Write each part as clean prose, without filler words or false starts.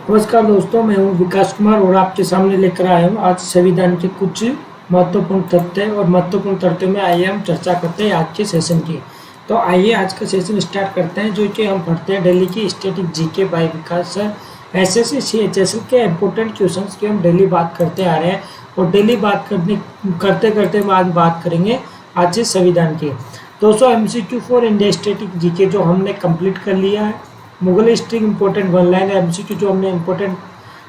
नमस्कार दोस्तों, मैं हूं विकास कुमार और आपके सामने लेकर आया हूं आज संविधान के कुछ महत्वपूर्ण तथ्य और महत्वपूर्ण तथ्यों में आइए हम चर्चा करते हैं आज के सेशन की। तो आइए आज का सेशन स्टार्ट करते हैं, जो कि हम पढ़ते हैं डेली की static GK by Vikas sir. SSC CHSL के इम्पोर्टेंट क्वेश्चंस की हम डेली बात करते आ रहे हैं और डेली बात करते करते हम आज बात करेंगे आज से संविधान की। 200 MCQ for India static GK जो हमने कंप्लीट कर लिया है। Mughal history important one line MCQ जो हमने इम्पोर्टेंट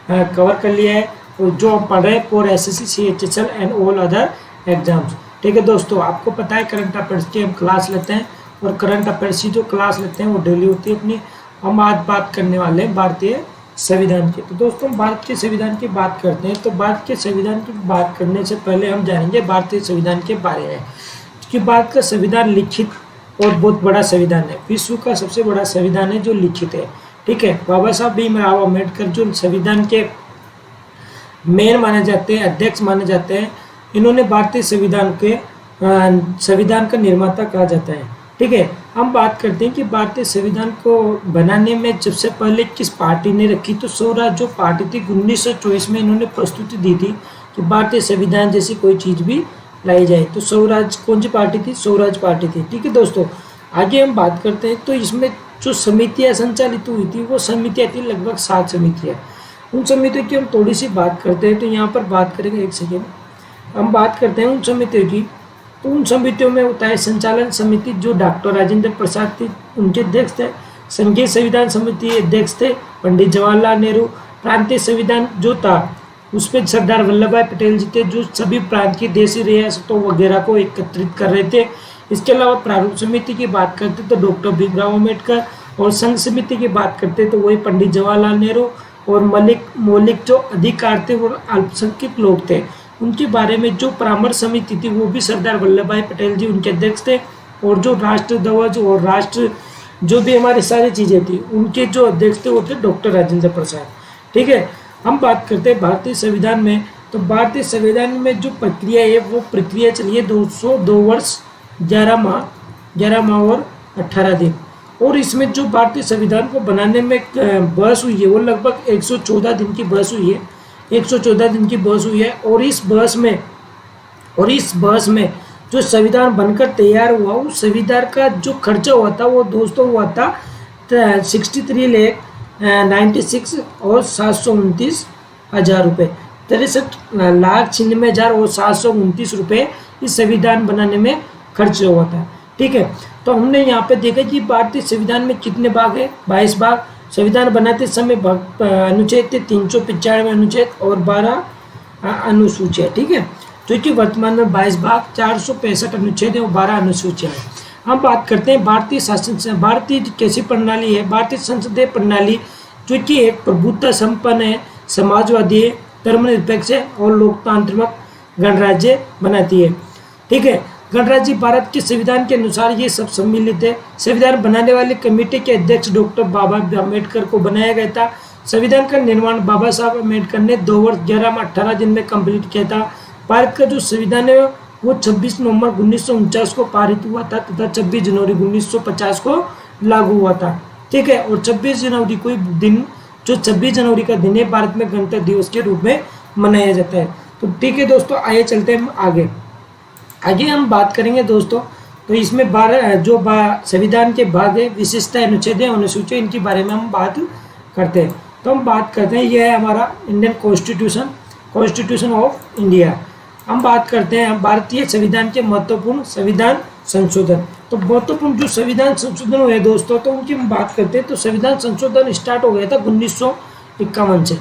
कवर कर लिया है और जो हम पढ़ रहे हैं for SSC CHSL and all other exams. ठीक है दोस्तों, आपको पता है करंट अफेयर्स की हम क्लास लेते हैं और करंट अफेयर्स की जो क्लास लेते हैं वो डेली होती है अपनी। हम आज बात करने वाले हैं भारतीय संविधान की। तो दोस्तों भारत के संविधान की बात करते हैं, तो भारत के संविधान की बात करने से पहले हम जानेंगे भारतीय संविधान के बारे में कि भारत का संविधान लिखित और बहुत बड़ा संविधान है, विश्व का सबसे बड़ा संविधान है जो लिखित है। ठीक है, बाबा साहब भीमराव अम्बेडकर जो संविधान के मेन माने जाते हैं, अध्यक्ष माने जाते हैं, इन्होंने भारतीय संविधान का निर्माता कहा जाता है। ठीक है, हम बात करते हैं कि भारतीय संविधान को बनाने में सबसे पहले किस पार्टी ने रखी, तो स्वराज जो पार्टी थी 1924 में इन्होंने प्रस्तुति दी थी कि भारतीय संविधान जैसी कोई चीज़ भी लाई जाए। तो स्वराज कौन सी पार्टी थी? स्वराज पार्टी थी। ठीक है दोस्तों, आगे हम बात करते हैं। तो इसमें जो समितियां संचालित हुई थी वो समितियां थी लगभग 7 समितियां। उन समितियों की हम थोड़ी सी बात करते हैं, तो यहाँ पर बात करेंगे, एक सेकेंड हम बात करते हैं उन समितियों की। तो उन समितियों में होता है संचालन समिति जो डॉक्टर राजेंद्र प्रसाद थी, उनके अध्यक्ष थे। संघीय संविधान समिति अध्यक्ष थे पंडित जवाहरलाल नेहरू। प्रांतीय संविधान जो था उस पर सरदार वल्लभ भाई पटेल जी थे, जो सभी प्रांत की देशी रियासतों वगैरह को एकत्रित कर रहे थे। इसके अलावा प्रारूप समिति की बात करते तो डॉक्टर भीमराव अम्बेडकर, और संघ समिति की बात करते तो वही पंडित जवाहरलाल नेहरू, और मौलिक जो अधिकार थे वो अल्पसंख्यक लोग थे, उनके बारे में जो परामर्श समिति थी वो भी सरदार वल्लभ भाई पटेल जी उनके अध्यक्ष थे। और जो राष्ट्र ध्वज और राष्ट्र जो भी हमारी सारी चीज़ें थी उनके जो अध्यक्ष थे वो थे डॉक्टर राजेंद्र प्रसाद। ठीक है, हम बात करते हैं भारतीय संविधान में। तो भारतीय संविधान में जो प्रक्रिया है वो प्रक्रिया चली है 202 वर्ष 11 माह और 18 दिन। और इसमें जो भारतीय संविधान को बनाने में बहस हुई है वो लगभग 114 दिन की बहस हुई है। 114 दिन की बहस हुई है। और इस बहस में जो संविधान बनकर तैयार हुआ, उस संविधान का जो खर्चा हुआ था वो दोस्तों हुआ था 63,96 और 729,000 रुपये, 63,96,000 और 729 रुपये इस संविधान बनाने में खर्च हुआ था। ठीक है, तो हमने यहाँ पे देखा कि भारतीय संविधान में कितने भाग है, 22 भाग। संविधान बनाते समय अनुच्छेद थे 395 अनुच्छेद और 12 अनुसूचियाँ। ठीक है, जो कि वर्तमान में 22 भाग 465 अनुच्छेद है और 12 अनुसूचियाँ हैं। हम बात करते हैं भारतीय शासन, भारतीय कैसी प्रणाली है। भारतीय संसदीय प्रणाली जो कि एक प्रभुत्व संपन्न है, समाजवादी है, धर्मनिरपेक्ष है और लोकतांत्रिक गणराज्य बनाती है। ठीक है, गणराज्य भारत के संविधान के अनुसार ये सब सम्मिलित है। संविधान बनाने वाली कमेटी के अध्यक्ष डॉक्टर बाबा अम्बेडकर को बनाया गया था। संविधान का निर्माण बाबा साहब अम्बेडकर ने 2 वर्ष 11 माह 18 दिन में कंप्लीट किया था। भारत का जो संविधान है वो 26 नवंबर 1949 को पारित हुआ था तथा 26 जनवरी 1950 को लागू हुआ था। ठीक है, और 26 जनवरी को दिन, जो 26 जनवरी का दिन है, भारत में गणतंत्र दिवस के रूप में मनाया जाता है। तो ठीक है दोस्तों, आइए चलते हैं हम आगे हम बात करेंगे दोस्तों। तो इसमें 12 संविधान के भाग है, विशेषता, अनुच्छेद, अनुसूचियाँ, इनके बारे में हम बात करते हैं। तो हम बात करते हैं, यह है हमारा इंडियन कॉन्स्टिट्यूशन ऑफ इंडिया। हम बात करते हैं भारतीय संविधान के महत्वपूर्ण संविधान संशोधन। तो महत्वपूर्ण जो संविधान संशोधन हुए दोस्तों, तो उनकी हम बात करते हैं। तो संविधान संशोधन स्टार्ट हो गया था 1951 से।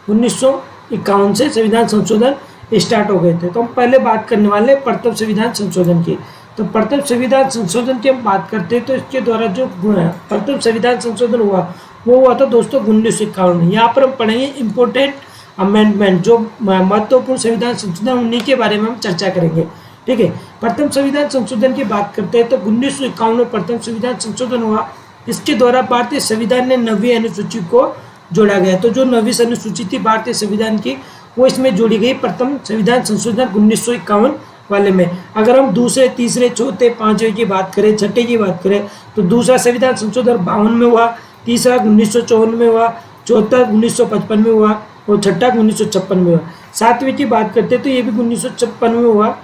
1951 से संविधान संशोधन स्टार्ट हो गए थे। तो हम पहले बात करने वाले प्रथम संविधान संशोधन की। तो प्रथम संविधान संशोधन की हम बात करते हैं, तो इसके द्वारा जो प्रथम संविधान संशोधन हुआ वो हुआ था दोस्तों 1951 में। यहाँ पर हम पढ़ेंगे इम्पोर्टेंट अमेंडमेंट, जो महत्वपूर्ण संविधान संशोधन, उन्हीं के बारे में हम चर्चा करेंगे। ठीक है, प्रथम संविधान संशोधन की बात करते हैं तो 1951 में प्रथम संविधान संशोधन हुआ। इसके द्वारा भारतीय संविधान ने 9वीं अनुसूची को जोड़ा गया। तो जो 9वीं अनुसूची थी भारतीय संविधान की वो इसमें जोड़ी गई प्रथम संविधान संशोधन 1951 वाले में। अगर हम दूसरे, तीसरे, चौथे, पांचवें की बात करें, छठे की बात करें, तो दूसरा संविधान संशोधन 52 में हुआ, तीसरा 1954 में हुआ, चौथा 1955 में हुआ और छठा 1956 में हुआ। सातवें की बात करते हैं तो ये भी 1956 में हुआ।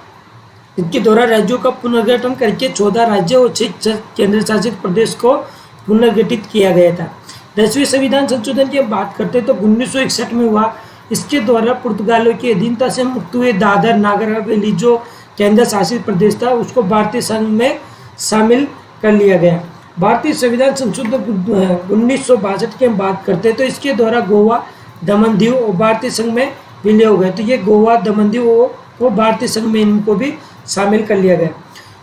इनके द्वारा राज्यों का पुनर्गठन करके 14 राज्य और 6 केंद्र शासित प्रदेश को पुनर्गठित किया गया था। 10वें संविधान संशोधन की बात करते हैं तो 1961 में हुआ। इसके द्वारा पुर्तगालियों की अधीनता से मुक्त हुए दादर नागर हवेली जो केंद्र शासित प्रदेश था उसको भारतीय संघ में शामिल कर लिया गया। भारतीय संविधान संशोधन 1962 की हम बात करते हैं तो इसके द्वारा गोवा दमन दीव और भारतीय संघ में विलय हो गए। तो ये गोवा दमन दीव वो भारतीय संघ में इनको भी शामिल कर लिया गया।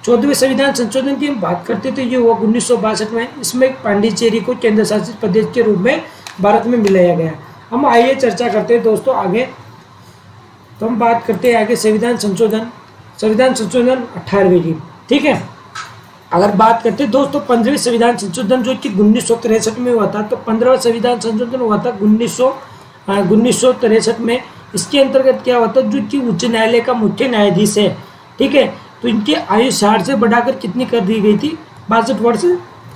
14वें संविधान संशोधन की हम बात करते हैं तो ये हुआ 1962 में। इसमें पांडिचेरी को केंद्र शासित प्रदेश के रूप में भारत में मिलाया गया। हम आइए चर्चा करते हैं दोस्तों आगे। तो हम बात करते हैं आगे संविधान संशोधन 18वें की। ठीक है, अगर बात करते हैं दोस्तों 15वें संविधान संशोधन जो कि 1963 में हुआ था। तो 15वां संविधान संशोधन हुआ था 1963 में। इसके अंतर्गत क्या होता है, जो कि उच्च न्यायालय का मुख्य न्यायाधीश है, ठीक है, तो इनकी आयु 60 से बढ़ाकर कितनी कर दी गई थी, 62 वर्ष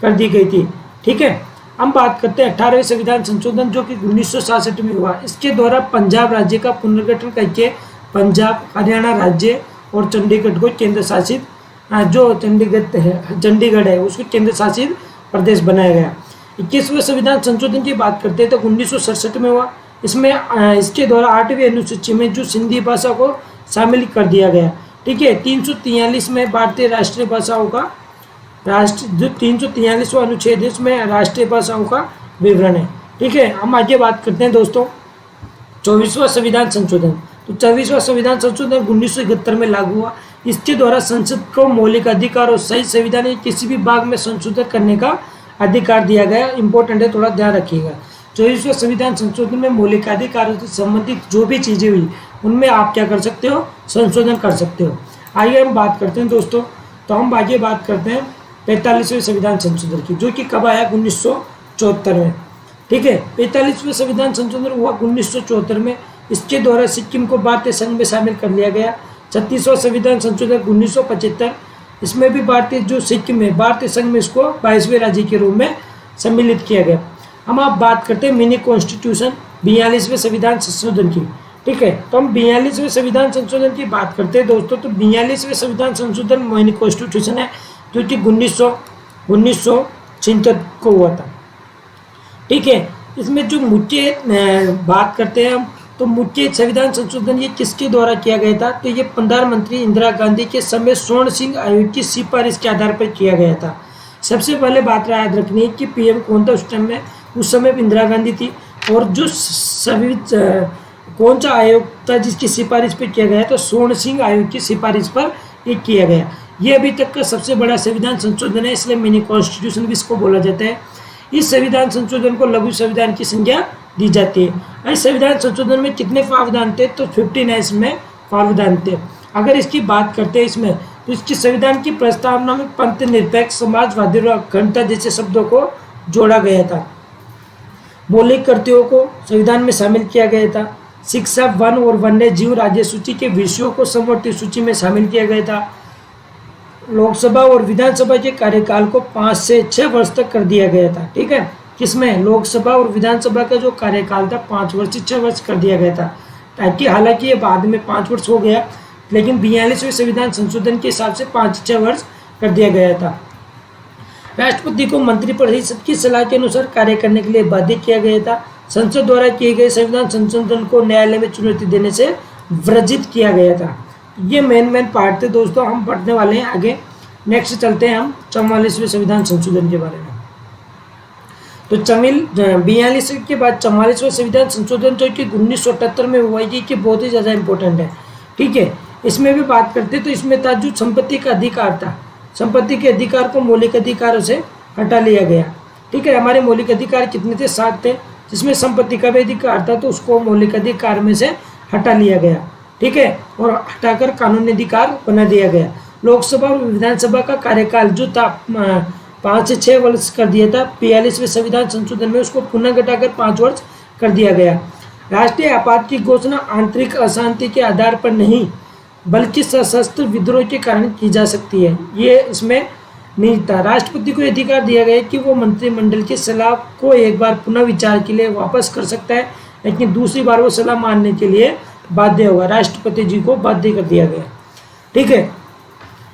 कर दी गई थी। ठीक है, हम बात करते हैं 18वें संविधान संशोधन जो कि 1966 में हुआ। इसके द्वारा पंजाब राज्य का पुनर्गठन करके पंजाब, हरियाणा राज्य और चंडीगढ़ को केंद्र शासित जो चंडीगढ़ है उसको केंद्र शासित प्रदेश बनाया गया। 21वें संविधान संशोधन की बात करते हैं तो 1967 में हुआ। इसमें इसके द्वारा 8वीं अनुसूची में जो सिंधी भाषा को शामिल कर दिया गया। ठीक है, 343 में भारतीय राष्ट्रीय भाषाओं का जो 343वां अनुच्छेद है इसमें राष्ट्रीय भाषाओं का विवरण है। ठीक है, हम आगे बात करते हैं दोस्तों 24वां संविधान संशोधन। तो 24वां संविधान संशोधन 1971 में लागू हुआ। इसके द्वारा संसद को मौलिक अधिकार और सही संविधान के किसी भी भाग में संशोधन करने का अधिकार दिया गया। इंपॉर्टेंट है, थोड़ा ध्यान रखिएगा। 24वां संविधान संशोधन में मौलिक अधिकारों से संबंधित जो भी चीज़ें हुई उनमें आप क्या कर सकते हो, संशोधन कर सकते हो। आइए हम बात करते हैं दोस्तों। तो हम आगे बात करते हैं 45वें संविधान संशोधन की, जो कि कब आया, 1974 में। ठीक है, 45वें संविधान संशोधन हुआ 1974 में। इसके द्वारा सिक्किम को भारतीय संघ में शामिल कर लिया गया। 36वां संविधान संशोधन 1975, इसमें भी भारतीय जो सिक्किम है भारतीय संघ में इसको 22वें राज्य के रूप में सम्मिलित किया गया। हम आप बात करते हैं मिनी कॉन्स्टिट्यूशन 42वें संविधान संशोधन की। ठीक है, तो हम 42वें संविधान संशोधन की बात करते हैं दोस्तों। तो 42वें संविधान संशोधन मिनी कॉन्स्टिट्यूशन है जो कि 1976 को हुआ था। ठीक है, इसमें जो मुख्य बात करते हैं हम, तो मुख्य संविधान संशोधन ये किसके द्वारा किया गया था, तो ये प्रधानमंत्री इंदिरा गांधी के समय स्वर्ण सिंह आयोग की सिफारिश के आधार पर किया गया था। सबसे पहले बात याद रखनी है कि पीएम कौन था उस टाइम में, उस समय इंदिरा गांधी थी। और जो कौन सा आयोग था जिसकी सिफारिश पर किया गया, तो स्वर्ण सिंह आयोग की सिफारिश पर ये किया गया। ये अभी तक का सबसे बड़ा संविधान संशोधन है, इसलिए मिनी कॉन्स्टिट्यूशन भी इसको बोला जाता है। इस संविधान संशोधन को लघु संविधान की संज्ञा दी जाती है। इस संविधान संशोधन में कितने प्रावधान थे, तो 59 में प्रावधान थे। अगर इसकी बात करते हैं इसमें, तो इसकी संविधान की प्रस्तावना में पंथ निरपेक्ष, समाजवादी और अखंडता जैसे शब्दों को जोड़ा गया था। मौलिक कर्तव्यों को संविधान में शामिल किया गया था। शिक्षा, वन और वन्य जीव राज्य सूची के विषयों को समवर्ती सूची में शामिल किया गया था। लोकसभा और विधानसभा के कार्यकाल को 5 से 6 वर्ष तक कर दिया गया था। ठीक है, किसमें, लोकसभा और विधानसभा का जो कार्यकाल था 5 वर्ष से 6 वर्ष कर दिया गया था, ताकि हालांकि ये बाद में 5 वर्ष हो गया, लेकिन 42वें संविधान संशोधन के हिसाब से 5-6 वर्ष कर दिया गया था। राष्ट्रपति को मंत्रिपरिषद की सलाह के अनुसार कार्य करने के लिए बाध्य किया गया था। संसद द्वारा किए गए संविधान संशोधन को न्यायालय में चुनौती देने से वर्जित किया गया था। ये मेन पार्ट थे दोस्तों, हम पढ़ने वाले हैं आगे। नेक्स्ट चलते हैं हम 44वें संविधान संशोधन के बारे में। तो 42 के बाद 44वां संविधान संशोधन जो कि 1978 में हुआ है, कि बहुत ही ज़्यादा इंपॉर्टेंट है। ठीक है, इसमें भी बात करते तो इसमें था जो संपत्ति का अधिकार था, संपत्ति के अधिकार को मौलिक अधिकारों से हटा लिया गया। ठीक है, हमारे मौलिक अधिकार कितने थे, 7 थे, जिसमें संपत्ति का भी अधिकार था, तो उसको मौलिक अधिकार में से हटा लिया गया। ठीक है, और हटाकर कानूनी अधिकार बना दिया गया। लोकसभा और विधानसभा का कार्यकाल जो था 5 से 6 वर्ष कर दिया था। 42वें संविधान संशोधन में उसको पुनः घटाकर 5 वर्ष कर दिया गया। राष्ट्रीय आपात की घोषणा आंतरिक अशांति के आधार पर नहीं बल्कि सशस्त्र विद्रोह के कारण की जा सकती है। ये इसमें नहीं था। राष्ट्रपति को अधिकार दिया गया कि वो मंत्रिमंडल की सलाह को एक बार पुनः विचार के लिए वापस कर सकता है, लेकिन दूसरी बार वो सलाह मानने के लिए बाध्य होगा। राष्ट्रपति जी को बाध्य कर दिया गया। ठीक है,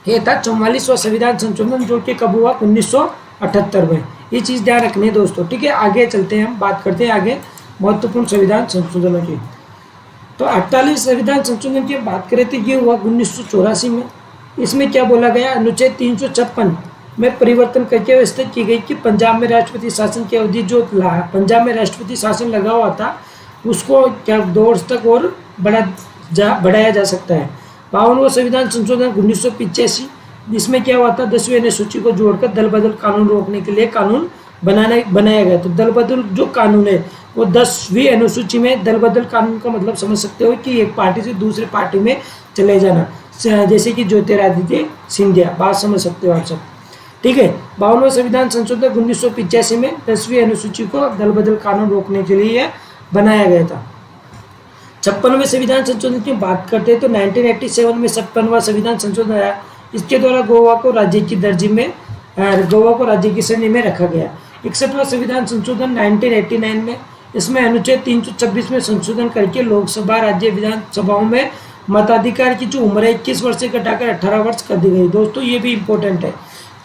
ये था 44वां संविधान संशोधन, जो कि कब हुआ? 1978 में। ये चीज़ ध्यान रखनी है दोस्तों। ठीक है, आगे चलते हैं, हम बात करते हैं आगे महत्वपूर्ण संविधान संशोधनों की। तो 48 संविधान संशोधन की बात करें तो ये हुआ 1984 में। इसमें क्या बोला गया? अनुच्छेद 356 में परिवर्तन करके व्यवस्था की गई कि पंजाब में राष्ट्रपति शासन की अवधि जो पंजाब में राष्ट्रपति शासन लगा हुआ था उसको क्या 2 वर्ष तक और बढ़ाया जा सकता है। 52वां संविधान संशोधन 1985, इसमें क्या हुआ था? 10वीं अनुसूची को जोड़कर दल बदल कानून रोकने के लिए कानून बनाया गया। तो दल बदल जो कानून है वो 10वीं अनुसूची में दल बदल कानून का मतलब समझ सकते हो कि एक पार्टी से दूसरे पार्टी में चले जाना, जैसे कि ज्योतिरादित्य सिंधिया, बात समझ सकते हो आप सब। ठीक है, 52वां संविधान संशोधन 1985 में 10वीं अनुसूची को दल बदल कानून रोकने के लिए बनाया गया था। 56वें संविधान संशोधन की बात करते हैं तो 1987 में 56वां संविधान संशोधन आया। इसके द्वारा गोवा को राज्य की श्रेणी में रखा गया। 61वां संविधान संशोधन 1989 में, इसमें अनुच्छेद 326 में संशोधन करके लोकसभा राज्य विधानसभाओं में मताधिकार की जो उम्र है 21 वर्ष से घटाकर 18 वर्ष कर दी गई। दोस्तों ये भी इम्पोर्टेंट है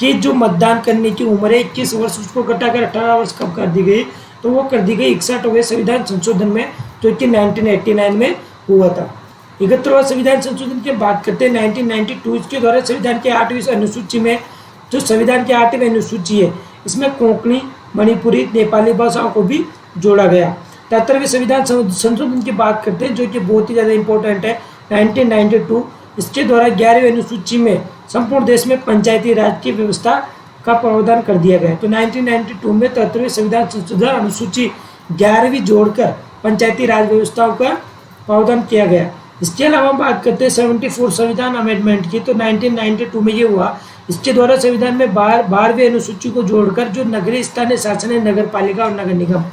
कि जो मतदान करने की उम्र है 21 वर्ष, उसको घटाकर 18 वर्ष कब कर दी गई? तो वो कर दी गई 61वें संविधान संशोधन में, जो कि 1989 में हुआ था। 71वां संविधान संशोधन की बात करते हैं 1992, इसके द्वारा संविधान के 8वीं अनुसूची में, जो संविधान की 8वीं अनुसूची है, इसमें कोंकणी, मणिपुरी, नेपाली भाषाओं को भी जोड़ा गया। 73वें संविधान संशोधन की बात करते हैं, जो कि बहुत ही ज़्यादा इंपॉर्टेंट है, 1992, इसके द्वारा 11वीं अनुसूची में संपूर्ण देश में पंचायती राज की व्यवस्था का प्रावधान कर दिया गया। तो 1992 में 73वें संविधान संशोधन अनुसूची 11वीं जोड़कर पंचायती राज व्यवस्थाओं का प्रावधान किया गया। इसके अलावा बात करते हैं 74 संविधान अमेंडमेंट की, तो 1992 में ये हुआ। इसके द्वारा संविधान में 12वीं अनुसूची को जोड़कर जो नगरीय स्थानीय शासन है, नगर पालिका और नगर निगम,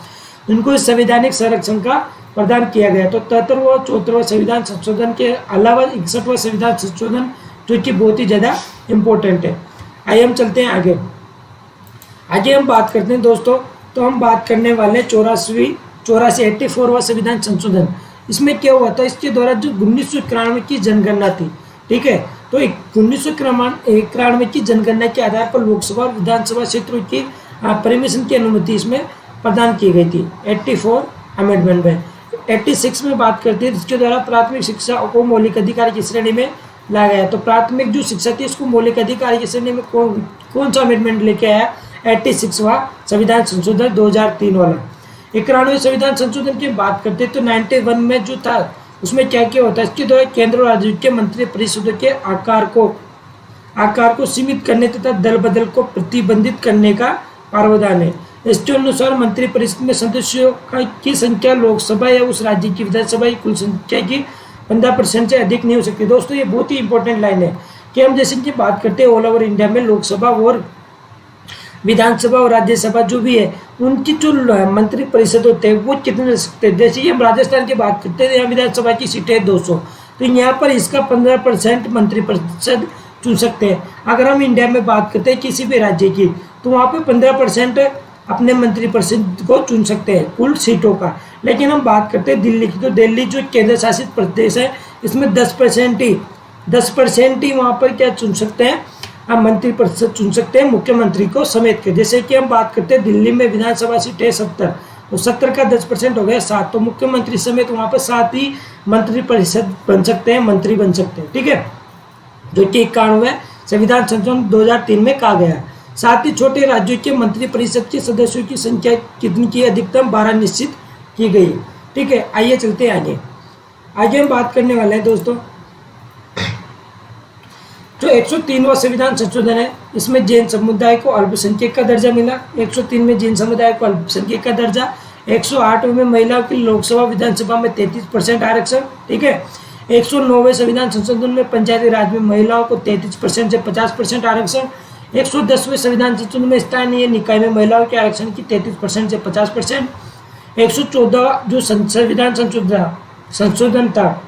उनको संवैधानिक संरक्षण का प्रदान किया गया। तो 73वां 74वां संविधान संशोधन के अलावा 61वां संविधान संशोधन, जो कि बहुत ही ज़्यादा इम्पोर्टेंट है। आइए हम चलते हैं आगे हम बात करते हैं दोस्तों। तो हम बात करने वाले 84वां संविधान संशोधन। इसमें क्या हुआ था? इसके द्वारा जो 1991 की जनगणना थी, ठीक है, तो 1991 की जनगणना के आधार पर लोकसभा और विधानसभा क्षेत्रों की परमिशन की अनुमति इसमें प्रदान की गई थी 84 अमेंडमेंट में। 86 में बात करते हैं, इसके द्वारा प्राथमिक शिक्षा को मौलिक अधिकार की श्रेणी में लाया गया। तो प्राथमिक जो शिक्षा थी उसको मौलिक अधिकार की श्रेणी में कौन सा अमेंडमेंट लेके आया? 86वां संविधान संशोधन 2003 वाला। 91वें संविधान संशोधन की बात करते हैं तो 91 में जो था उसमें क्या क्या होता है? इसके द्वारा केंद्र और राज्य के मंत्री परिषदों के आकार को सीमित करने तथा दल बदल को प्रतिबंधित करने का प्रावधान है। इसके अनुसार मंत्री परिषद में सदस्यों की संख्या लोकसभा या उस राज्य की विधानसभा की कुल संख्या की 15% से अधिक नहीं हो सकती। दोस्तों ये बहुत ही इंपॉर्टेंट लाइन है कि हम जैसे कि बात करते हैं ऑल ओवर इंडिया में लोकसभा और विधानसभा और राज्यसभा जो भी है उनकी जो मंत्री परिषद होते हैं वो कितने रह सकते हैं। जैसे कि हम राजस्थान की बात करते हैं, यहाँ विधानसभा की सीटें 200, तो यहाँ पर इसका 15% मंत्री परिषद चुन सकते हैं। अगर हम इंडिया में बात करते हैं किसी भी राज्य की, तो वहाँ पे 15% अपने मंत्री परिषद को चुन सकते हैं कुल सीटों का। लेकिन हम बात करते हैं दिल्ली की, तो दिल्ली जो केंद्र शासित प्रदेश है इसमें 10% ही वहाँ पर क्या चुन सकते हैं? हम मंत्री परिषद चुन सकते हैं मुख्यमंत्री को समेत के। जैसे कि हम बात करते हैं दिल्ली में विधानसभा सीटें 70, तो 70 का 10% हो गया 7, तो मुख्यमंत्री समेत वहाँ पर 7 ही मंत्री परिषद बन सकते हैं, मंत्री बन सकते हैं। ठीक है, जो कि 91वें संविधान संशोधन 2003 में कहा गया है। साथ ही छोटे राज्यों के मंत्री परिषद के सदस्यों की संख्या कितनी की? अधिकतम 12 निश्चित की गई। ठीक है, आइए चलते हैं आगे हम बात करने वाले हैं दोस्तों जो 103वां संविधान संशोधन है। इसमें जैन समुदाय को अल्पसंख्यक का दर्जा मिला। 103 में जैन समुदाय को अल्पसंख्यक का दर्जा। 108 में महिलाओं की लोकसभा विधानसभा में 33% आरक्षण। ठीक है, 109वें संविधान संशोधन में पंचायती राज में महिलाओं को 33% से 50% आरक्षण। 110वें संविधान संशोधन में स्थानीय निकाय में महिलाओं के आरक्षण की 33% से 50%। 114 जो संविधान संशोधन था,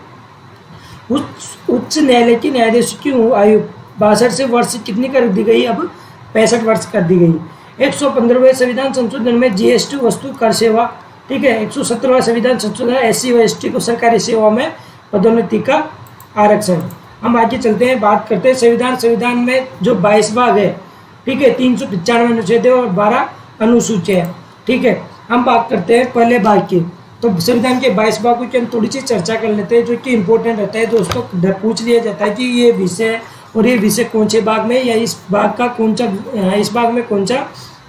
उच्च न्यायालय की न्यायाधीश की आयु 62 से वर्ष कितनी कर दी गई? अब वर्ष कर दी गई। 115वें संविधान संशोधन में जीएसटी, वस्तु कर सेवा, ठीक है। 117वां संविधान संशोधन एससी व एसटी को सरकारी सेवाओं में पदोन्नति का आरक्षण। हम आगे चलते हैं, बात करते हैं संविधान में जो 22 भाग है, ठीक है, 395 अनुच्छेद है और 12 अनुसूची है, ठीक है। हम बात करते हैं पहले भाग की। तो संविधान के 22 भागों की हम थोड़ी सी चर्चा कर लेते हैं, जो कि इंपॉर्टेंट रहता है दोस्तों। पूछ लिया जाता है कि ये विषय और ये विषय कौन से भाग में, या इस भाग में कौन सा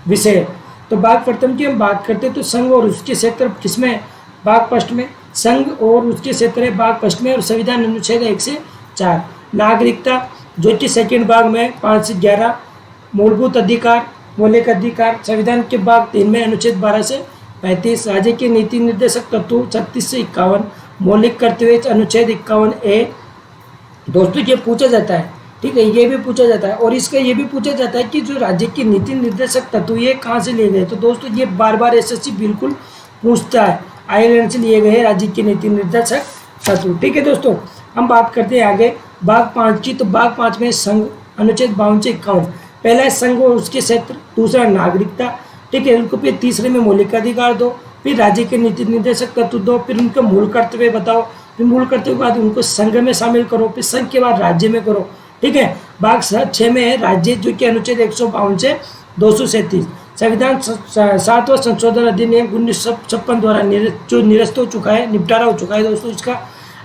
विषय है। तो भाग प्रथम की हम बात करते हैं तो संघ और उसके क्षेत्र किसमें, भाग फर्स्ट में। संघ और उसके क्षेत्र है भाग फर्स्ट में, और संविधान अनुच्छेद 1 से 4। नागरिकता जो कि सेकेंड भाग में 5 से 11। मूलभूत अधिकार, मौलिक अधिकार संविधान के भाग 3 में अनुच्छेद 12 से 35। राज्य के नीति निर्देशक तत्व 36 से 51। मौलिक कर्तव्य अनुच्छेद 51A। दोस्तों ये पूछा जाता है, ठीक है, ये भी पूछा जाता है, और इसका ये भी पूछा जाता है कि जो राज्य के नीति निर्देशक तत्व ये कहाँ से लिए गए। तो दोस्तों ये बार बार एसएससी बिल्कुल पूछता है, आयरलैंड से लिए गए राज्य के नीति निर्देशक तत्व, ठीक है। दोस्तों हम बात करते हैं आगे भाग 5 की। तो भाग 5 में संघ अनुच्छेद 52 से 51। पहला है संघ और उसके क्षेत्र, दूसरा नागरिकता, ठीक है। उनको फिर तीसरे में मौलिक अधिकार दो, फिर राज्य के नीति निर्देशक तत्व दो, फिर उनके मूल कर्तव्य बताओ, फिर मूल कर्तव्य के बाद उनको संघ में शामिल करो, फिर संघ के बाद राज्य में करो, ठीक है। भाग 6 में है राज्य, जो कि अनुच्छेद 152 से 237। संविधान 7वां संशोधन अधिनियम 1956 द्वारा जो निरस्त हो चुका है, निपटारा हो चुका है दोस्तों इसका।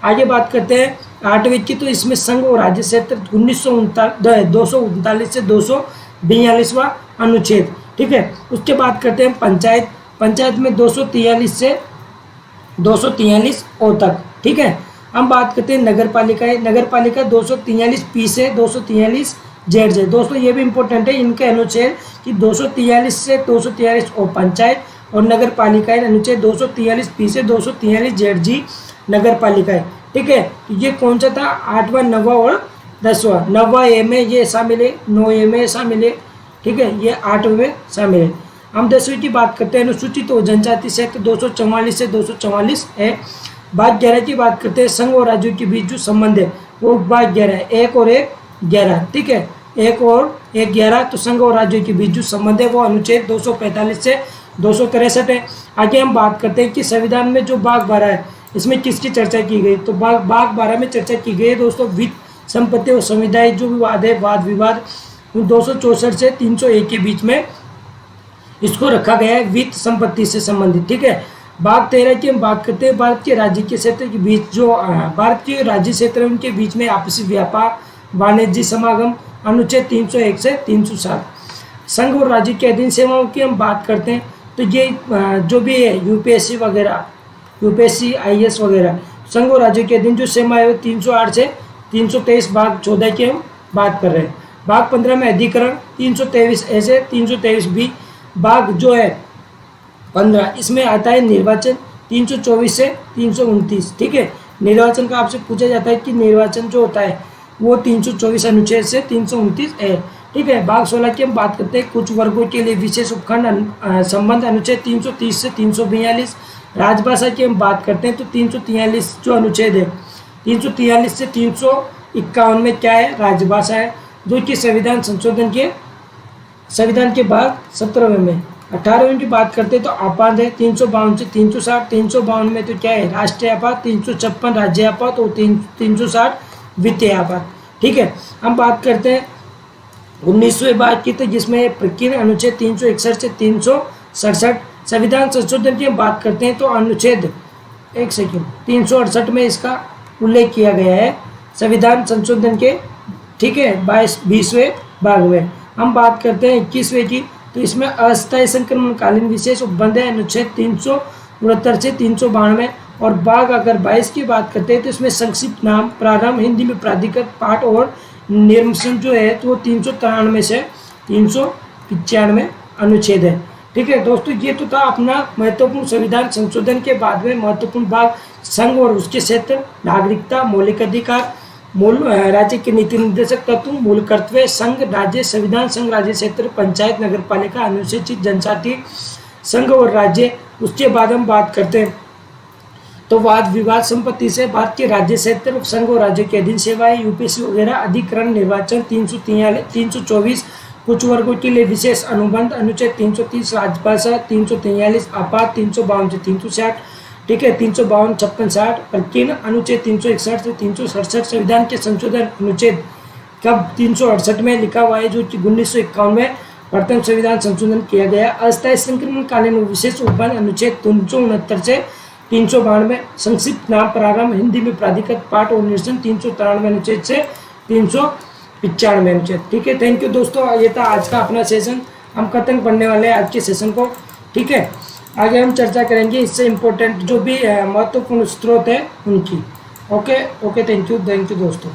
आगे बात करते हैं 8वें की। तो इसमें संघ और राज्य क्षेत्र 239 से 242वां अनुच्छेद, ठीक है। उसके बाद करते हैं पंचायत में 243 से 243 ओ तक, ठीक है। हम बात करते हैं नगर पालिका 243 पी से 243 जेड से। दोस्तों ये भी इंपॉर्टेंट है, इनके अनुच्छेद कि 243 से 243 ओ पंचायत, और नगर पालिकाएं अनुच्छेद 243 पी से 243 जेड जी नगर पालिकाएं, ठीक है। ये कौन सा था, 8वां, 9वां और 10वां। 9वां ए में ये शामिल है, 9A में शामिल है, ठीक है, ये 8वें में शामिल है। हम 10वीं की बात करते हैं अनुसूचित और जनजाति क्षेत्र 244 से 244 है। भाग 11 की बात करते हैं संघ और राज्यों के बीच जो संबंध है वो भाग 11 है, 1 और 1 11, ठीक है, 1 और 1 11। तो संघ और राज्यों के बीच जो संबंध है वो अनुच्छेद 245 से 263 है। आगे हम बात करते हैं कि संविधान में जो भाग 12 है इसमें किसकी चर्चा की गई। तो भाग 12 में चर्चा की गई है दोस्तों वित्त, संपत्ति और समुदाय जो विवाद है, वाद विवाद 264 से 301 के बीच में इसको रखा गया है, वित्त संपत्ति से संबंधित, ठीक है। भाग 13 की हम बात करते हैं भारत के राज्य के क्षेत्र के बीच जो भारत के राज्य क्षेत्र उनके बीच में आपसी व्यापार, वाणिज्य समागम अनुच्छेद 301 से 307। संघ और राज्य के अधीन सेवाओं की हम बात करते हैं तो ये जो भी है यूपीएससी वगैरह, यूपीएससी IAS वगैरह, संघ और राज्य के अधीन जो सेवाएं है 308 से 323 भाग 14 की हम बात कर रहे हैं। भाग 15 में अधिकरण 323A से 323B। भाग जो है 15 इसमें आता है निर्वाचन 324 से 329, ठीक है। निर्वाचन का आपसे पूछा जाता है कि निर्वाचन जो होता है वो 324 अनुच्छेद से 329 है, ठीक है। भाग 16 की हम बात करते हैं कुछ वर्गों के लिए विशेष उपखंड संबंध अनुच्छेद 330 से 342। राजभाषा की हम बात करते हैं तो 343 जो अनुच्छेद है 343 से 351 में क्या है, राजभाषा है, जो कि संविधान के भाग 17वें में। 18वें की बात करते हैं तो आपात है 352 से 360। 352 में तो क्या है, राष्ट्रीय आपात, 356 राज्य आपात और 360 वित्तीय आपात, ठीक है। हम बात करते हैं 19वें भाग की, तो जिसमें प्रकीर्णन अनुच्छेद 361 से 367। संविधान संशोधन की हम बात करते हैं तो अनुच्छेद 368 में इसका उल्लेख किया गया है संविधान संशोधन के, ठीक है, 20वें भाग में। हम बात करते हैं 21वें की, तो इसमें अस्थायी संक्रमणकालीन विशेष उपबंध है अनुच्छेद 369 से 392। और भाग अगर 22 की बात करते हैं तो इसमें संक्षिप्त नाम, प्रारंभ, हिंदी में प्राधिकृत पाठ और निर्मशन जो है तो वो 393 से 395 अनुच्छेद है, ठीक है। दोस्तों ये तो था अपना महत्वपूर्ण संविधान संशोधन के बाद में महत्वपूर्ण भाग संघ और उसके क्षेत्र, नागरिकता, मौलिक अधिकार, मूल राज्य के नीति निर्देशक तत्व, मूल कर्तव्य, संघ राज्य, संविधान, संघ राज्य क्षेत्र, पंचायत, नगर पालिका, अनुसूचित जनजाति, संघ और राज्य। उसके बाद हम बात करते हैं तो वाद विवाद संपत्ति से भारत के राज्य क्षेत्र, संघ और राज्य के अधीन सेवाएं, यूपीएससी वगैरह, अधिकरण, निर्वाचन 324 कुछ वर्गों के लिए विशेष अनुबंध अनुच्छेद 330 राजभाषा, 343 आपात, 352 से 360, ठीक है, 352 56 60 और तीन अनुच्छेद 361 से 367 संविधान के संशोधन अनुच्छेद कब 368 में लिखा हुआ है जो कि 1951 में प्रथम संविधान संशोधन किया गया। अस्थायी संक्रमण कालीन विशेष उपबंध अनुच्छेद 369 से 392, संक्षिप्त नाम प्रारंभ हिंदी में प्राधिकृत पाठ और निरसन 393 अनुच्छेद से 395 अनुच्छेद। ठीक है, थैंक यू दोस्तों, ये था आज का अपना सेशन। हम खत्म करने वाले हैं आज के सेशन को। ठीक है, आगे हम चर्चा करेंगे इससे इम्पोर्टेंट जो भी महत्वपूर्ण स्रोत है उनकी। ओके, थैंक यू दोस्तों।